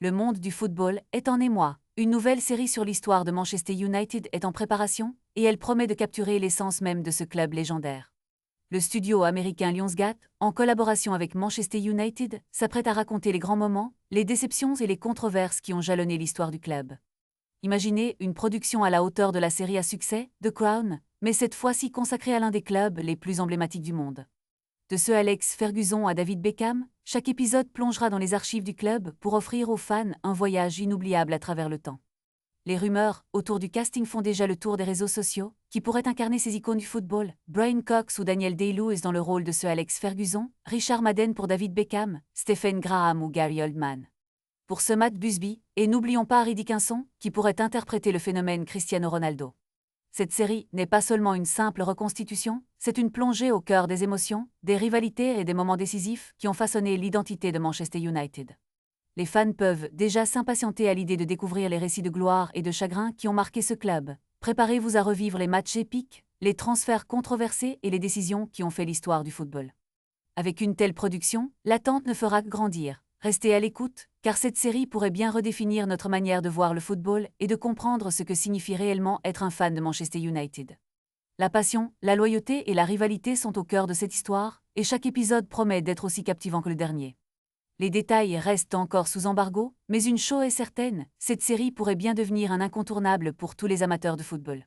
Le monde du football est en émoi. Une nouvelle série sur l'histoire de Manchester United est en préparation, et elle promet de capturer l'essence même de ce club légendaire. Le studio américain Lionsgate, en collaboration avec Manchester United, s'apprête à raconter les grands moments, les déceptions et les controverses qui ont jalonné l'histoire du club. Imaginez une production à la hauteur de la série à succès, The Crown, mais cette fois-ci consacrée à l'un des clubs les plus emblématiques du monde. De ce Alex Ferguson à David Beckham, chaque épisode plongera dans les archives du club pour offrir aux fans un voyage inoubliable à travers le temps. Les rumeurs autour du casting font déjà le tour des réseaux sociaux, qui pourraient incarner ces icônes du football, Brian Cox ou Daniel Day-Lewis dans le rôle de ce Alex Ferguson, Richard Madden pour David Beckham, Stephen Graham ou Gary Oldman. Pour ce Matt Busby, et n'oublions pas Harry Dickinson, qui pourrait interpréter le phénomène Cristiano Ronaldo. Cette série n'est pas seulement une simple reconstitution, c'est une plongée au cœur des émotions, des rivalités et des moments décisifs qui ont façonné l'identité de Manchester United. Les fans peuvent déjà s'impatienter à l'idée de découvrir les récits de gloire et de chagrin qui ont marqué ce club. Préparez-vous à revivre les matchs épiques, les transferts controversés et les décisions qui ont fait l'histoire du football. Avec une telle production, l'attente ne fera que grandir. Restez à l'écoute, car cette série pourrait bien redéfinir notre manière de voir le football et de comprendre ce que signifie réellement être un fan de Manchester United. La passion, la loyauté et la rivalité sont au cœur de cette histoire, et chaque épisode promet d'être aussi captivant que le dernier. Les détails restent encore sous embargo, mais une chose est certaine, cette série pourrait bien devenir un incontournable pour tous les amateurs de football.